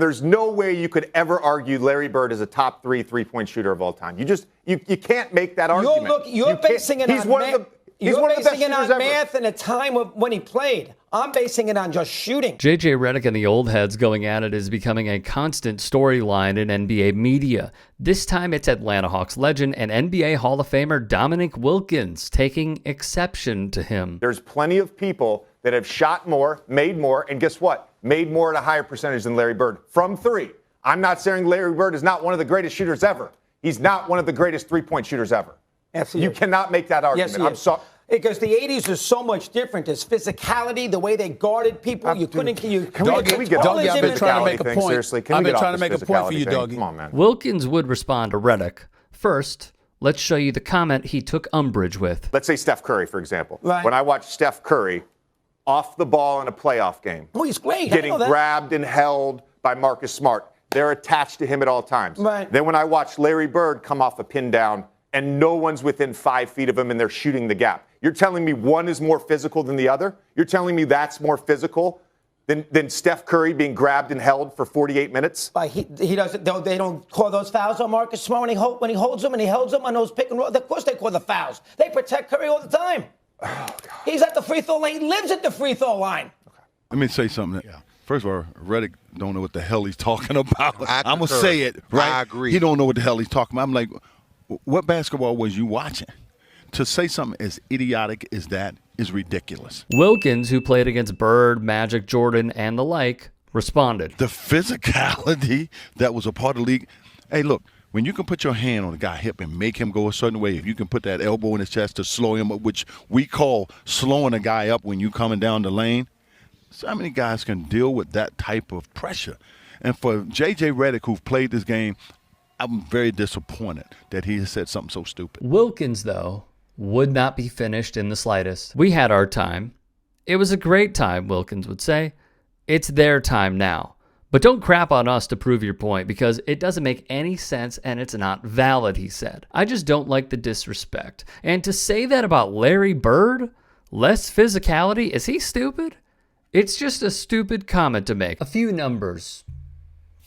There's no way you could ever argue Larry Bird is a top 3 3-point shooter of all time. You can't make that argument. You're basing it on math. He's one of the best basing it on shooters math and a time when he played. I'm basing it on just shooting. J.J. Redick and the old heads going at it is becoming a constant storyline in NBA media. This time it's Atlanta Hawks legend and NBA Hall of Famer Dominique Wilkins taking exception to him. There's plenty of people that have shot more, and guess what? Made more at a higher percentage than Larry Bird from 3. I'm not saying Larry Bird is not one of the greatest shooters ever. He's not one of the greatest 3-point shooters ever. Yes, you cannot make that argument. Yes, I'm sorry. Because the 80s is so much different. There's physicality, the way they guarded people. You couldn't. Can we get off Dougie, I've been trying to make a point. Seriously, I've been trying to make a point for you, Dougie. Come on, man. Wilkins would respond to Redick. First, let's show you the comment he took umbrage with. Let's say Steph Curry, for example. Right. When I watch Steph Curry off the ball in a playoff game, he's great. getting grabbed and held by Marcus Smart, they're attached to him at all times. Right. Then when I watch Larry Bird come off a pin down and no one's within 5 feet of him and they're shooting the gap, you're telling me one is more physical than the other? You're telling me that's more physical than Steph Curry being grabbed and held for 48 minutes? He doesn't. They don't call those fouls on Marcus Smart when he holds them and he holds them on those pick and roll. Of course they call the fouls. They protect Curry all the time. Oh, God. He's at the free throw line. He lives at the free throw line. Okay. Let me say something. Yeah. First of all, Redick don't know what the hell he's talking about. I'm going to say it, right? I agree. He don't know what the hell he's talking about. I'm like, what basketball was you watching? To say something as idiotic as that is ridiculous. Wilkins, who played against Bird, Magic, Jordan, and the like, responded. The physicality that was a part of the league. Hey, look, when you can put your hand on a guy's hip and make him go a certain way, if you can put that elbow in his chest to slow him up, which we call slowing a guy up when you coming down the lane, so how many guys can deal with that type of pressure? And for J.J. Redick, who've played this game, I'm very disappointed that he has said something so stupid. Wilkins, though, would not be finished in the slightest. We had our time. It was a great time, Wilkins would say. It's their time now. But don't crap on us to prove your point, because it doesn't make any sense and it's not valid, he said. I just don't like the disrespect. And to say that about Larry Bird, less physicality, is he stupid? It's just a stupid comment to make. A few numbers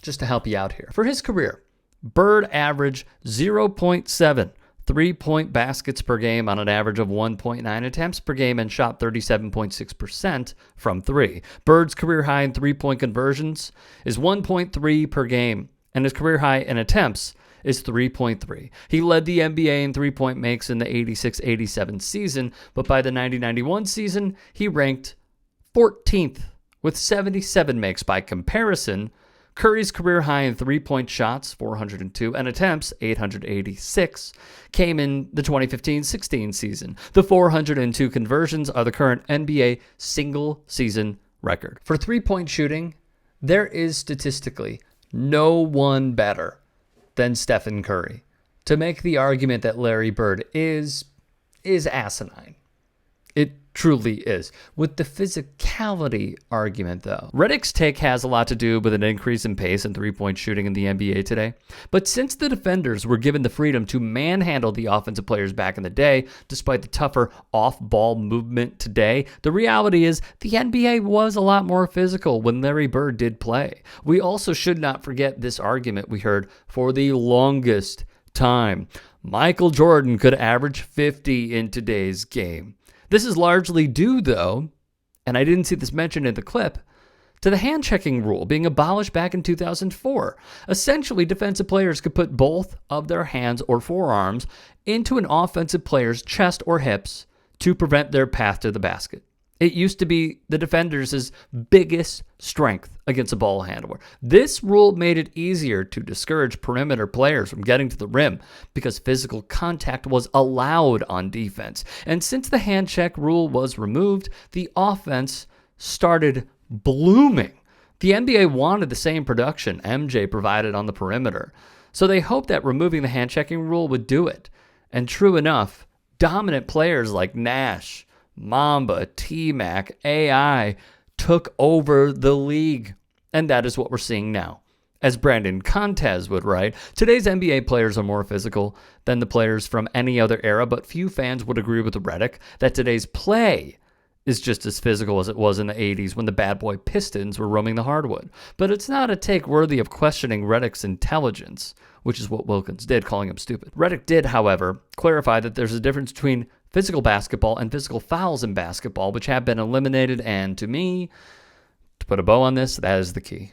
just to help you out here. For his career, Bird averaged 0.7 3-point baskets per game on an average of 1.9 attempts per game and shot 37.6% from 3. Bird's career high in 3-point conversions is 1.3 per game, and his career high in attempts is 3.3. He led the NBA in 3-point makes in the 86-87 season, but by the 90-91 season, he ranked 14th with 77 makes. By comparison, Curry's career high in 3-point shots, 402, and attempts, 886, came in the 2015-16 season. The 402 conversions are the current NBA single-season record. For 3-point shooting, there is statistically no one better than Stephen Curry. To make the argument that Larry Bird is asinine. It truly is. With the physicality argument, though, Redick's take has a lot to do with an increase in pace and 3-point shooting in the NBA today. But since the defenders were given the freedom to manhandle the offensive players back in the day, despite the tougher off-ball movement today, the reality is the NBA was a lot more physical when Larry Bird did play. We also should not forget this argument we heard for the longest time. Michael Jordan could average 50 in today's game. This is largely due, though, and I didn't see this mentioned in the clip, to the hand-checking rule being abolished back in 2004. Essentially, defensive players could put both of their hands or forearms into an offensive player's chest or hips to prevent their path to the basket. It used to be the defenders' biggest strength against a ball handler. This rule made it easier to discourage perimeter players from getting to the rim because physical contact was allowed on defense. And since the hand check rule was removed, the offense started blooming. The NBA wanted the same production MJ provided on the perimeter, so they hoped that removing the hand checking rule would do it. And true enough, dominant players like Nash, Mamba, T-Mac, AI took over the league. And that is what we're seeing now. As Brandon Contes would write, today's NBA players are more physical than the players from any other era, but few fans would agree with Redick that today's play is just as physical as it was in the 80s when the bad boy Pistons were roaming the hardwood. But it's not a take worthy of questioning Redick's intelligence, which is what Wilkins did, calling him stupid. Redick did, however, clarify that there's a difference between physical basketball and physical fouls in basketball, which have been eliminated, and to me, to put a bow on this, that is the key.